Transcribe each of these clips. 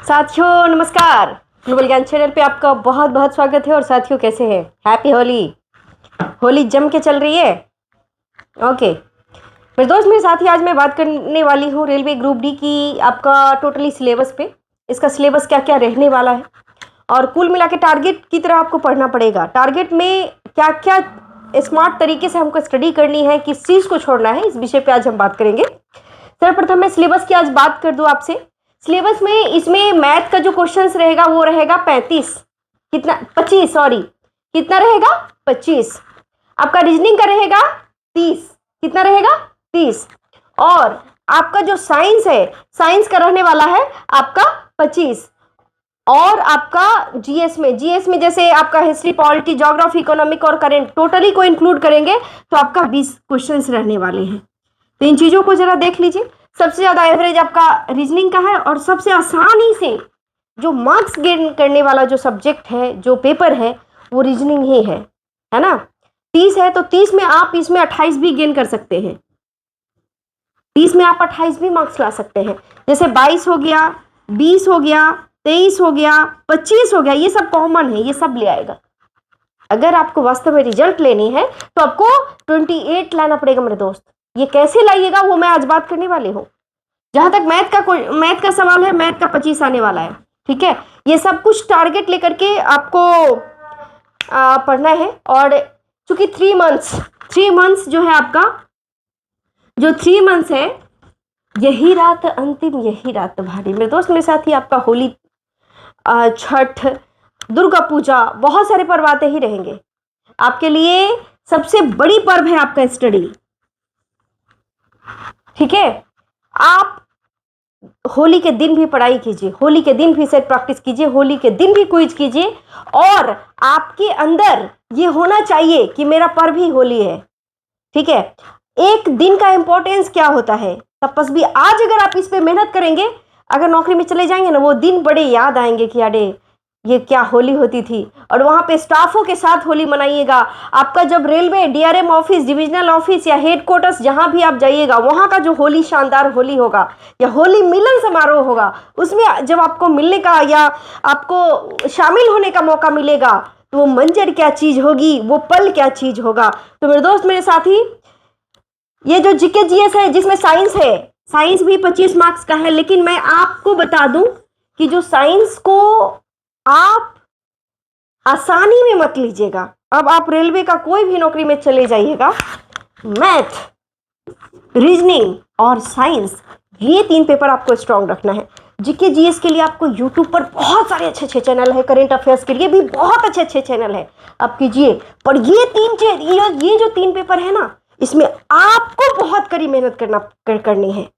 साथियों नमस्कार। ग्लोबल ज्ञान चैनल पे आपका बहुत बहुत स्वागत है। और साथियों कैसे हैं? हैप्पी होली। होली जम के चल रही है। ओके मेरे दोस्त, मेरे साथी, आज मैं बात करने वाली हूँ रेलवे ग्रुप डी की आपका टोटली सिलेबस पे। इसका सिलेबस क्या क्या रहने वाला है और कुल मिला के टारगेट की तरह आपको पढ़ना पड़ेगा। टारगेट में क्या क्या स्मार्ट तरीके से हमको स्टडी करनी है, किस चीज़ को छोड़ना है, इस विषय पे आज हम बात करेंगे। सर्वप्रथम मैं सिलेबस की आज बात कर दूं आपसे। सिलेबस में इसमें मैथ का जो क्वेश्चंस रहेगा वो रहेगा 25 सॉरी, कितना रहेगा 25। आपका रीजनिंग का रहेगा 30। कितना रहेगा 30। और आपका जो साइंस है, साइंस का रहने वाला है आपका 25। और आपका जीएस में जैसे आपका हिस्ट्री, पॉलिटी, ज्योग्राफी, इकोनॉमिक और करेंट टोटली को इंक्लूड करेंगे तो आपका 20 क्वेश्चंस रहने वाले हैं। तो इन चीजों को जरा देख लीजिए। सबसे ज्यादा एवरेज आपका रीजनिंग का है और सबसे आसानी से जो मार्क्स गेन करने वाला जो सब्जेक्ट है, जो पेपर है, वो रीजनिंग ही है ना। 30 है तो 30 में आप इसमें 28 भी गेन कर सकते हैं। 30 में आप 28 भी मार्क्स ला सकते हैं। जैसे 22 हो गया, 20 हो गया, 23 हो गया, 25 हो गया, ये सब कॉमन है, ये सब ले आएगा। अगर आपको वास्तव में रिजल्ट लेनी है तो आपको 28 लाना पड़ेगा मेरे दोस्त। ये कैसे लाइएगा वो मैं आज बात करने वाली हूँ। जहां तक मैथ का सवाल है, मैथ का 25 आने वाला है। ठीक है, ये सब कुछ टारगेट लेकर के आपको पढ़ना है। और चूंकि 3 मंथ्स जो है आपका, जो 3 मंथ्स है, यही रात अंतिम, यही रात भारी। मेरे दोस्त मेरे साथ ही आपका होली, छठ, दुर्गा पूजा, बहुत सारे पर्व आते ही रहेंगे। आपके लिए सबसे बड़ी पर्व है आपका स्टडी। ठीक है, आप होली के दिन भी पढ़ाई कीजिए, होली के दिन भी सेट प्रैक्टिस कीजिए, होली के दिन भी क्विज कीजिए। और आपके अंदर ये होना चाहिए कि मेरा पर्व ही होली है। ठीक है, एक दिन का इंपॉर्टेंस क्या होता है, तपस भी आज अगर आप इस पे मेहनत करेंगे, अगर नौकरी में चले जाएंगे ना, वो दिन बड़े याद आएंगे कि अरे ये क्या होली होती थी। और वहां पे स्टाफों के साथ होली मनाइएगा। आपका जब railway DRM office, divisional office या हेडक्वार्टर्स जहां भी आप जाइएगा, वहां का जो होली, शानदार होली होगा या होली मिलन समारोह होगा, उसमें जब आपको मिलने का या आपको शामिल होने का मौका मिलेगा तो वो मंजर क्या चीज होगी, वो पल क्या चीज होगा। तो मेरे दोस्त मेरे साथी, ये जो जीके जीएस है जिसमें साइंस है, साइंस भी 25 मार्क्स का है। लेकिन मैं आपको बता दूं कि जो साइंस को आप आसानी में मत लीजिएगा। अब आप रेलवे का कोई भी नौकरी में चले जाइएगा, मैथ, रीजनिंग और साइंस, ये 3 पेपर आपको स्ट्रांग रखना है। जीके जीएस के लिए आपको यूट्यूब पर बहुत सारे अच्छे अच्छे चैनल है, करंट अफेयर्स के लिए भी बहुत अच्छे अच्छे चैनल है, आप कीजिए। पर ये जो 3 पेपर है ना, इसमें आपको बहुत कड़ी मेहनत करनी है।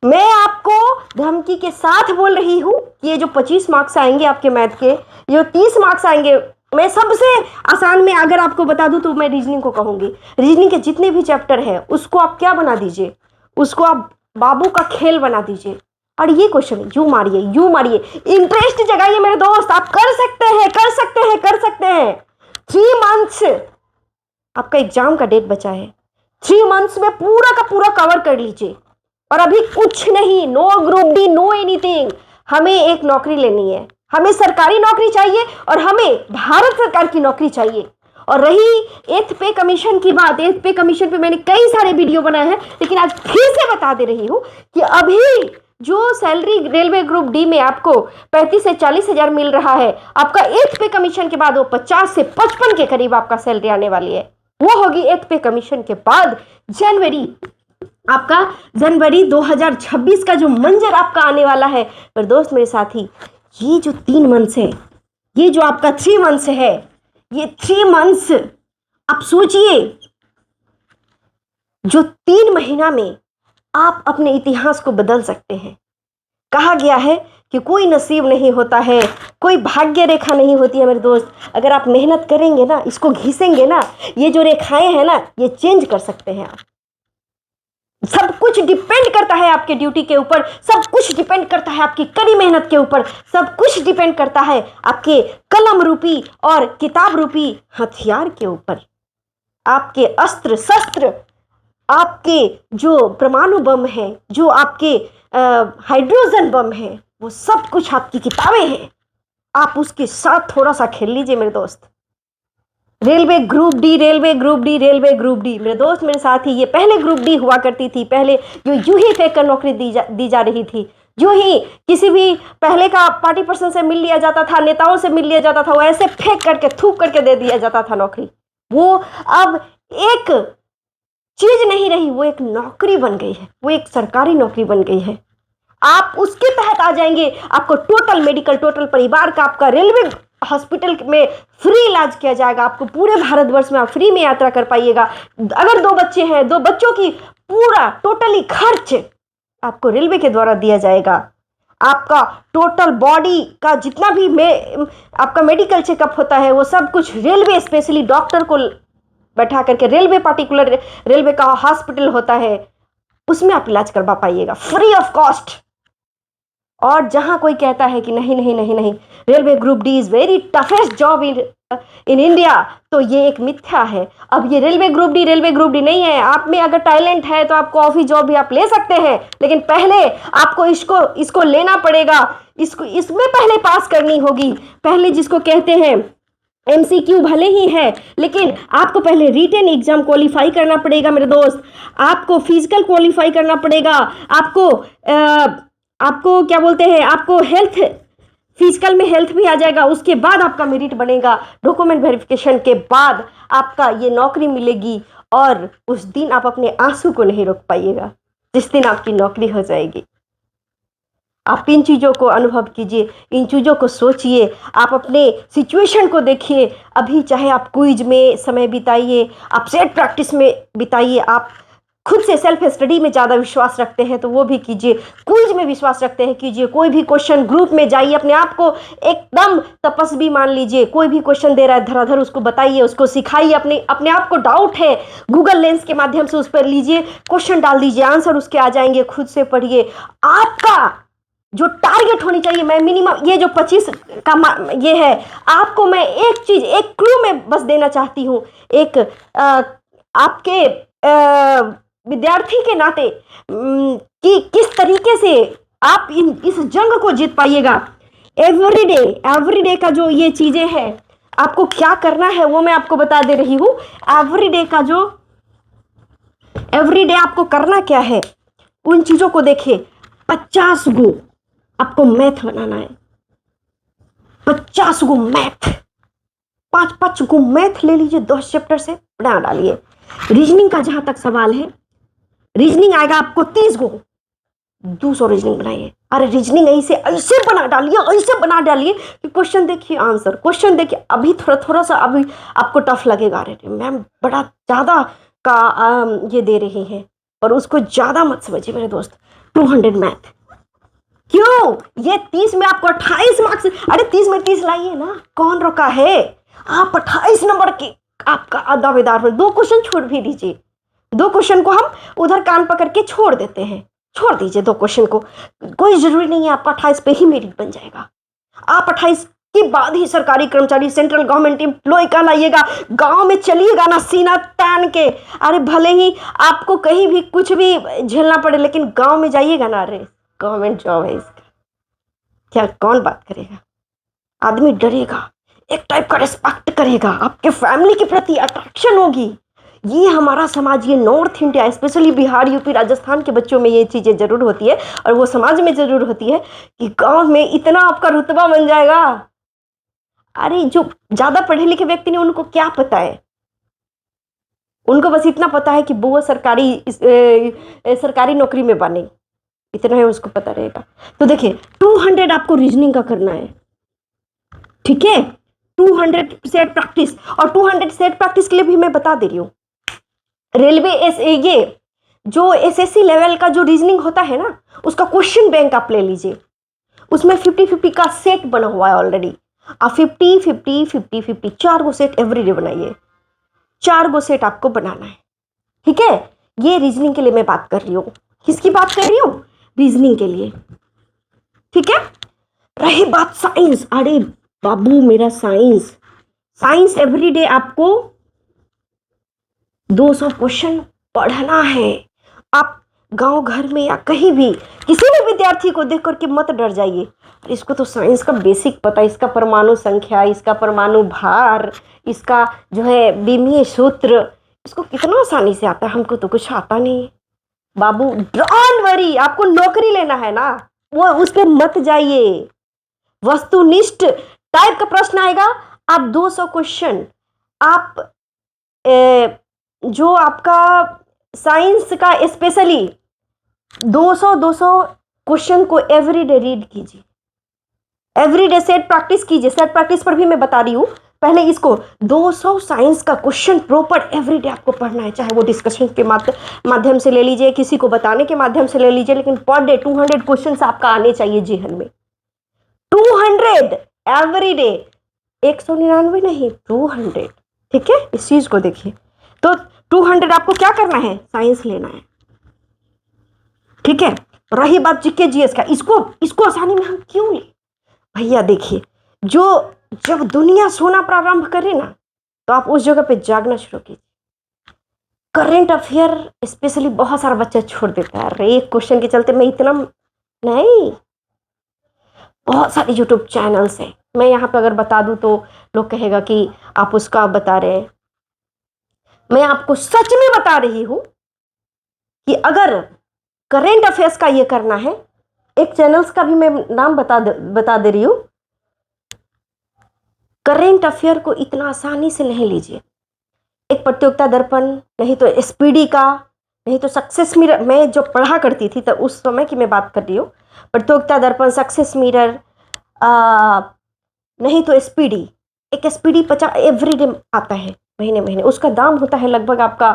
मैं आपको धमकी के साथ बोल रही हूं कि ये जो 25 मार्क्स आएंगे आपके मैथ के, ये जो 30 मार्क्स आएंगे, मैं सबसे आसान में अगर आपको बता दूं तो मैं रीजनिंग को कहूंगी। रीजनिंग के जितने भी चैप्टर हैं उसको आप क्या बना दीजिए, उसको आप बाबू का खेल बना दीजिए। और ये क्वेश्चन यूं मारिए, इंटरेस्ट जगाइए मेरे दोस्त। आप कर सकते हैं, कर सकते हैं, कर सकते हैं। 3 मंथ्स आपका एग्जाम का डेट बचा है। 3 मंथ्स में पूरा का पूरा कवर कर लीजिए। और अभी कुछ नहीं, no group D, no anything. हमें एक नौकरी लेनी है, हमें सरकारी नौकरी चाहिए और हमें भारत सरकार की नौकरी चाहिए। और रही 8th पे कमीशन की बात, 8th पे कमीशन पे मैंने कई सारे वीडियो बनाए हैं, लेकिन आज फिर से बता दे रही हूं कि अभी जो सैलरी रेलवे ग्रुप डी में आपको 35 से 40 हजार मिल रहा है, आपका 8th पे कमीशन के बाद वो 50 से 55 के करीब आपका सैलरी आने वाली है। वो होगी 8th पे कमीशन के बाद। जनवरी 2026 का जो मंजर आपका आने वाला है। पर दोस्त मेरे साथी, ये जो 3 मंथ्स है, ये जो आपका 3 मंथ्स है, ये 3 मंथ्स आप सोचिए, जो 3 महीना में आप अपने इतिहास को बदल सकते हैं। कहा गया है कि कोई नसीब नहीं होता है, कोई भाग्य रेखा नहीं होती है मेरे दोस्त। अगर आप मेहनत करेंगे ना, इसको घिसेंगे ना, ये जो रेखाएं हैं ना, ये चेंज कर सकते हैं आप। सब कुछ डिपेंड करता है आपके ड्यूटी के ऊपर, सब कुछ डिपेंड करता है आपकी कड़ी मेहनत के ऊपर, सब कुछ डिपेंड करता है आपके कलम रूपी और किताब रूपी हथियार के ऊपर। आपके अस्त्र शस्त्र, आपके जो परमाणु बम है, जो आपके हाइड्रोजन बम है, वो सब कुछ आपकी किताबें हैं। आप उसके साथ थोड़ा सा खेल लीजिए मेरे दोस्त। Railway group D, railway group D, railway group D, मेरे दोस्त मेरे साथ ही, ये पहले ग्रुप डी हुआ करती थी। पहले यूं ही फेंक कर नौकरी दी जा रही थी। यूं ही किसी भी पहले का पार्टी पर्सन से मिल लिया जाता था, नेताओं से मिल लिया जाता था, वो ऐसे फेंक करके थूक करके दे दिया जाता था नौकरी। वो अब एक चीज नहीं रही, वो एक नौकरी बन गई है, वो एक सरकारी नौकरी बन गई है। आप उसके तहत आ जाएंगे, आपको टोटल मेडिकल, टोटल परिवार का आपका रेलवे हॉस्पिटल में फ्री इलाज किया जाएगा। आपको पूरे भारतवर्ष में आप फ्री में यात्रा कर पाइएगा। अगर 2 बच्चे हैं, 2 बच्चों की पूरा टोटली खर्च आपको रेलवे के द्वारा दिया जाएगा। आपका टोटल बॉडी का जितना भी आपका मेडिकल चेकअप होता है, वो सब कुछ रेलवे, स्पेशली डॉक्टर को बैठा करके, रेलवे पार्टिकुलर रेलवे का हॉस्पिटल होता है, उसमें आप इलाज करवा पाइएगा फ्री ऑफ कॉस्ट। और जहां कोई कहता है कि नहीं नहीं नहीं नहीं, railway group D is very toughest job in India, तो ये एक मिथ्या है। अब ये रेलवे ग्रुप डी नहीं है। आप में अगर टैलेंट है तो आपको ऑफिस जॉब भी आप ले सकते हैं, लेकिन पहले आपको इसको लेना पड़ेगा। इसमें पहले पास करनी होगी। पहले जिसको कहते हैं MCQ भले ही है, लेकिन आपको पहले रिटन एग्जाम क्वालिफाई करना पड़ेगा मेरे दोस्त। आपको फिजिकल क्वालिफाई करना पड़ेगा। आपको क्या बोलते हैं, आपको हेल्थ, फिजिकल में हेल्थ भी आ जाएगा। उसके बाद आपका मेरिट बनेगा। डॉक्यूमेंट वेरिफिकेशन के बाद आपका ये नौकरी मिलेगी। और उस दिन आप अपने आंसू को नहीं रोक पाइएगा, जिस दिन आपकी नौकरी हो जाएगी। आप इन चीज़ों को अनुभव कीजिए, इन चीज़ों को सोचिए, आप अपने सिचुएशन को देखिए। अभी चाहे आप क्विज में समय बिताइए, आप सेट प्रैक्टिस में बिताइए, आप खुद से सेल्फ स्टडी में ज़्यादा विश्वास रखते हैं तो वो भी कीजिए, क्विज में विश्वास रखते हैं कीजिए। कोई भी क्वेश्चन ग्रुप में जाइए, अपने आप को एकदम तपस्वी मान लीजिए। कोई भी क्वेश्चन दे रहा है धराधर उसको बताइए, उसको सिखाइए। अपने आप को डाउट है, गूगल लेंस के माध्यम से उस पर लीजिए, क्वेश्चन डाल दीजिए, आंसर उसके आ जाएंगे। खुद से पढ़िए। आपका जो टारगेट होनी चाहिए, मैं मिनिमम ये जो 25 का ये है, आपको मैं एक चीज़, एक क्लू में बस देना चाहती हूँ। एक आपके विद्यार्थी के नाते कि किस तरीके से आप इस जंग को जीत पाइएगा। एवरीडे का जो ये चीज़ें हैं, आपको क्या करना है वो मैं आपको बता दे रही हूँ। एवरीडे आपको करना क्या है, उन चीज़ों को देखिए। 50 गो आपको मैथ बनाना है। 50 गो मैथ, 5 गो मैथ ले लीजिए, 10 चैप्टर से बना डालिए। रीजनिंग का जहां तक सवाल है, रीजनिंग आएगा आपको 30 गो, 200 रीजनिंग बनाइए। अरे रीजनिंग ऐसे बना डालिए कि क्वेश्चन देखिए, आंसर क्वेश्चन देखिए। अभी थोड़ा सा अभी आपको टफ लगेगा, अरे मैम बड़ा ज़्यादा का ये दे रही है, और उसको ज़्यादा मत समझिए मेरे दोस्त। 200 मैथ क्यों, ये 30 में आपको 28 मार्क्स, अरे 30 में 30 लाइए ना, कौन रोका है। आप 28 नंबर की आपका दावेदार हो। 2 क्वेश्चन छोड़ भी दीजिए, 2 क्वेश्चन को हम उधर कान पकड़ के छोड़ देते हैं, छोड़ दीजिए 2 क्वेश्चन को। कोई जरूरी नहीं है आपका 28 पे ही मेरिट बन जाएगा। आप 28 के बाद ही सरकारी कर्मचारी, सेंट्रल गवर्नमेंट एम्प्लॉय कहलाइएगा। गांव में चलिएगा ना सीना तान के। अरे भले ही आपको कहीं भी कुछ भी झेलना पड़े, लेकिन गांव में जाइएगा ना। अरे गवर्नमेंट जॉब है इसका, क्या कौन बात करेगा। आदमी डरेगा, एक टाइप का रिस्पेक्ट करेगा, आपके फैमिली के प्रति अट्रैक्शन होगी। ये हमारा समाज, ये north India, specially Bihar, UP, Rajasthan के बच्चों में ये चीज़ें ज़रूर होती है, और वो समाज में ज़रूर होती है कि गांव में इतना आपका रुतबा बन जाएगा। अरे जो ज़्यादा पढ़े लिखे व्यक्ति ने, उनको क्या पता है, उनको बस इतना पता है कि वो सरकारी नौकरी में बने, इतना है उसको पता रहेगा। तो देखिए 200 आपको रीजनिंग का करना है, ठीक है। 200 सेट प्रैक्टिस, और 200 सेट प्रैक्टिस के लिए भी मैं बता दे रही हूँ, रेलवे ये जो SSC लेवल का जो रीजनिंग होता है ना, उसका क्वेश्चन बैंक आप ले लीजिए। उसमें 50-50 का सेट बना हुआ है ऑलरेडी। आप 50-50-50-50 4 गो सेट एवरीडे बनाइए। 4 गो सेट आपको बनाना है, ठीक है। ये रीजनिंग के लिए मैं बात कर रही हूँ। किसकी बात कर रही हूँ, रीजनिंग के लिए, ठीक है। रही बात साइंस, अरे बाबू मेरा साइंस एवरीडे आपको 200 क्वेश्चन पढ़ना है। आप गांव घर में या कहीं भी किसी भी विद्यार्थी को देख करके मत डर जाइए, इसको तो साइंस का बेसिक पता है, इसका परमाणु संख्या, इसका परमाणु भार, इसका जो है विमीय सूत्र, इसको कितना आसानी से आता है, हमको तो कुछ आता नहीं है। बाबू डोंट वरी, आपको नौकरी लेना है ना, वो उस पर मत जाइए। वस्तुनिष्ठ टाइप का प्रश्न आएगा, आप 200 क्वेश्चन, आप जो आपका साइंस का स्पेशली 200 क्वेश्चन को एवरीडे रीड कीजिए, एवरीडे सेट प्रैक्टिस कीजिए। सेट प्रैक्टिस पर भी मैं बता रही हूँ, पहले इसको 200 साइंस का क्वेश्चन प्रॉपर एवरीडे आपको पढ़ना है, चाहे वो डिस्कशन के माध्यम से ले लीजिए, किसी को बताने के माध्यम से ले लीजिए, लेकिन पर डे 200 क्वेश्चन आपका आने चाहिए जेहन में। 200 एवरीडे, 199 नहीं, 200। ठीक है, इस चीज को देखिए। तो 200 आपको क्या करना है, साइंस लेना है। ठीक है, रही बात जीके जीएस का, इसको आसानी में हम क्यों ले भैया, देखिए जब दुनिया सोना प्रारंभ करे ना, तो आप उस जगह पे जागना शुरू कीजिए। करंट अफेयर स्पेशली बहुत सारा बच्चा छोड़ देता है, अरे एक क्वेश्चन के चलते मैं इतना नहीं। बहुत सारे यूट्यूब चैनल्स हैं, मैं यहाँ पे अगर बता दूं तो लोग कहेगा कि आप उसका बता रहे हैं। मैं आपको सच में बता रही हूं कि अगर करंट अफेयर्स का ये करना है, एक चैनल्स का भी मैं नाम बता दे रही हूं। करंट अफेयर को इतना आसानी से नहीं लीजिए। एक प्रतियोगिता दर्पण, नहीं तो एसपीडी का, नहीं तो सक्सेस मिरर, मैं जो पढ़ा करती थी तो उस समय की मैं बात कर रही हूँ। प्रतियोगिता दर्पण, सक्सेस मिरर, नहीं तो एसपीडी। एक एसपीडी 50 एवरीडे आता है, महीने उसका दाम होता है लगभग आपका,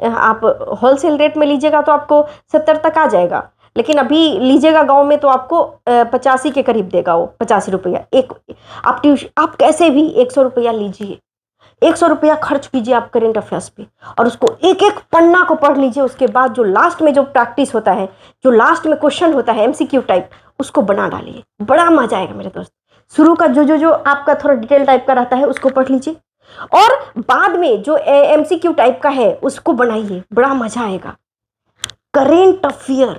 आप होलसेल रेट में लीजिएगा तो आपको 70 तक आ जाएगा, लेकिन अभी लीजिएगा गांव में तो आपको 85 के करीब देगा वो, 85 रुपया एक। आप कैसे भी 100 रुपया लीजिए, 100 रुपया खर्च कीजिए आप करेंट अफेयर्स पे, और उसको एक एक पन्ना को पढ़ लीजिए। उसके बाद जो लास्ट में जो प्रैक्टिस होता है, जो लास्ट में क्वेश्चन होता है एमसीक्यू टाइप, उसको बना डालिए, बड़ा मजा आएगा मेरे दोस्त। शुरू का जो आपका थोड़ा डिटेल टाइप का रहता है उसको पढ़ लीजिए, और बाद में जो एमसीक्यू टाइप का है उसको बनाइए, बड़ा मजा आएगा। करेंट अफेयर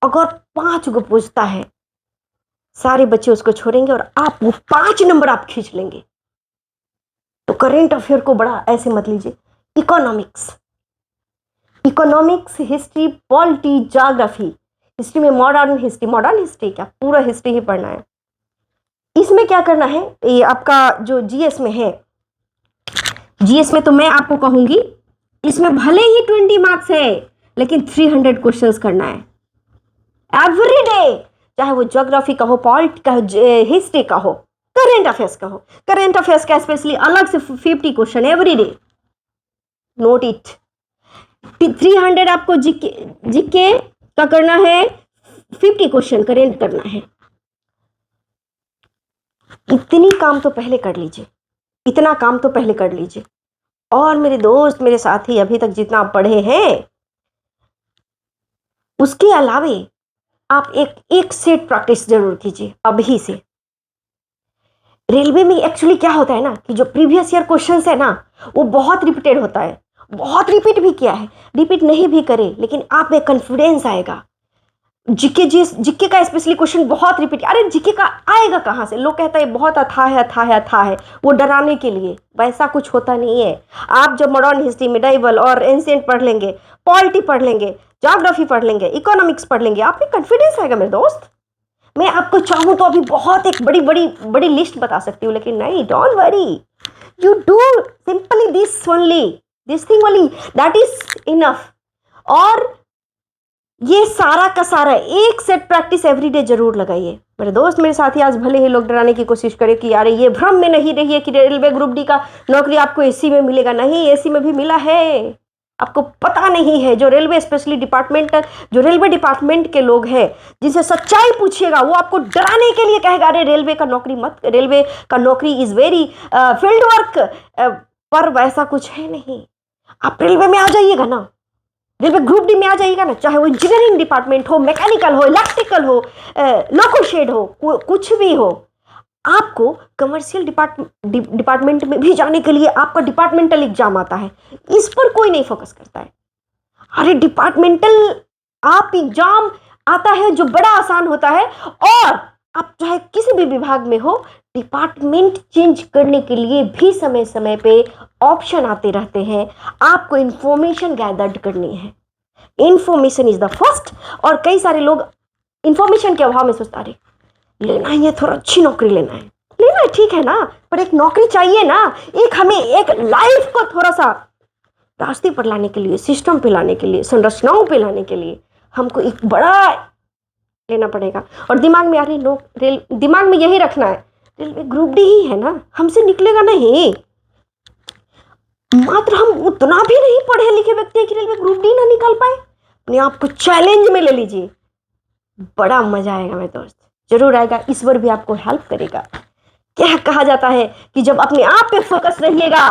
अगर 5 को पूछता है, सारे बच्चे उसको छोड़ेंगे और आप वो 5 नंबर आप खींच लेंगे। तो करेंट अफेयर को बड़ा ऐसे मत लीजिए। Economics, history, polity, geography. History में मॉडर्न हिस्ट्री क्या, पूरा हिस्ट्री ही पढ़ना है। इसमें क्या करना है, ये आपका जो जीएस में है, जीएस में तो मैं आपको कहूंगी, इसमें भले ही 20 मार्क्स है, लेकिन 300 क्वेश्चंस करना है एवरीडे, चाहे वो ज्योग्राफी का हो, पॉलिटी का हो, हिस्ट्री का हो, करेंट अफेयर्स का हो। करेंट अफेयर्स का स्पेशली अलग से 50 क्वेश्चन एवरीडे, नोट इट। 300 आपको जीके का करना है, 50 क्वेश्चन करेंट करना है। इतनी काम तो पहले कर लीजिए, इतना काम तो पहले कर लीजिए। और मेरे दोस्त, मेरे साथी, अभी तक जितना आप पढ़े हैं, उसके अलावे आप एक सेट प्रैक्टिस जरूर कीजिए अभी से। रेलवे में एक्चुअली क्या होता है ना, कि जो प्रीवियस ईयर क्वेश्चंस है ना, वो बहुत रिपीटेड होता है, बहुत रिपीट भी किया है, रिपीट नहीं भी करे, लेकिन आप में कॉन्फिडेंस आएगा। जीके का स्पेशली क्वेश्चन बहुत रिपीट, अरे जीके का आएगा कहाँ से, लोग कहता है बहुत अथाह है, वो डराने के लिए, वैसा कुछ होता नहीं है। आप जब मॉडर्न हिस्ट्री, मिडाइवल और एंशिएंट पढ़ लेंगे, पॉलिटी पढ़ लेंगे, ज्योग्राफी पढ़ लेंगे, इकोनॉमिक्स पढ़ लेंगे, आप में कॉन्फिडेंस आएगा मेरे दोस्त। मैं आपको चाहूँ तो अभी बहुत एक बड़ी लिस्ट बता सकती हूँ, लेकिन नहीं, don't worry, you do simply this thing only, that is enough. और ये सारा का सारा एक सेट प्रैक्टिस एवरीडे जरूर लगाइए मेरे दोस्त, मेरे साथी। आज भले ही लोग डराने की कोशिश करें कि यार ये भ्रम में नहीं रहिए कि रेलवे ग्रुप डी का नौकरी आपको एसी में मिलेगा, नहीं, एसी में भी मिला है, आपको पता नहीं है। जो रेलवे स्पेशली जो रेलवे डिपार्टमेंट के लोग हैं, जिनसे सच्चाई पूछिएगा, वो आपको डराने के लिए कहेगा अरे रेलवे का नौकरी इज वेरी फील्ड वर्क, पर वैसा कुछ है नहीं। आप रेलवे में आ जाइएगा ना, रेलवे ग्रुप डी में आ जाइएगा ना, चाहे वो इंजीनियरिंग डिपार्टमेंट हो, मैकेनिकल हो, इलेक्ट्रिकल हो, लोको शेड हो, कुछ भी हो, आपको कमर्शियल डिपार्टमेंट में भी जाने के लिए आपका डिपार्टमेंटल एग्जाम आता है। इस पर कोई नहीं फोकस करता है। अरे डिपार्टमेंटल आप एग्जाम आता है जो बड़ा आसान होता है, और आप चाहे किसी भी विभाग में हो, डिपार्टमेंट चेंज करने के लिए भी समय समय पे ऑप्शन आते रहते हैं। आपको इंफॉर्मेशन गैदर्ड करनी है। Information is the first. और कई सारे लोग इंफॉर्मेशन के अभाव में सोचता रहे लेना ही है, थोड़ा अच्छी नौकरी लेना है, लेना है ठीक है ना, पर एक नौकरी चाहिए ना, एक हमें एक लाइफ को थोड़ा सा रास्ते पर लाने के लिए, सिस्टम पे लाने के लिए, संरचनाओं पे लाने के लिए हमको एक बड़ा लेना पड़ेगा। और दिमाग में आ रही दिमाग में यही रखना है, रेलवे ग्रुप डी ही है ना, हमसे निकलेगा नहीं। मात्र हम उतना भी नहीं पढ़े लिखे व्यक्ति है कि रेलवे ग्रुप डी ना निकाल पाए। अपने आप को चैलेंज में ले लीजिए, बड़ा मजा आएगा मेरे दोस्त, जरूर आएगा। ईश्वर भी आपको हेल्प करेगा। क्या कहा जाता है कि जब अपने आप पे फोकस रहिएगा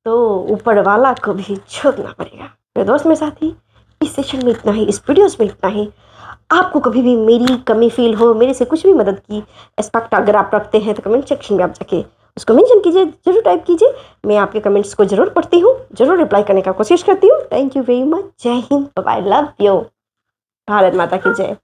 तो ऊपर वाला को भी झुकना पड़ेगा। मेरे दोस्त मेरे साथी, इस सेशन में इतना ही, इस वीडियोस में इतना ही। आपको कभी भी मेरी कमी फील हो, मेरे से कुछ भी मदद की एक्सपेक्ट अगर आप रखते हैं तो कमेंट सेक्शन में आप जाके उसको मेंशन कीजिए, जरूर टाइप कीजिए। मैं आपके कमेंट्स को जरूर पढ़ती हूँ, जरूर रिप्लाई करने का कोशिश करती हूँ। Thank you very much. जय Hind, bye, love you. Bharat माता की जय।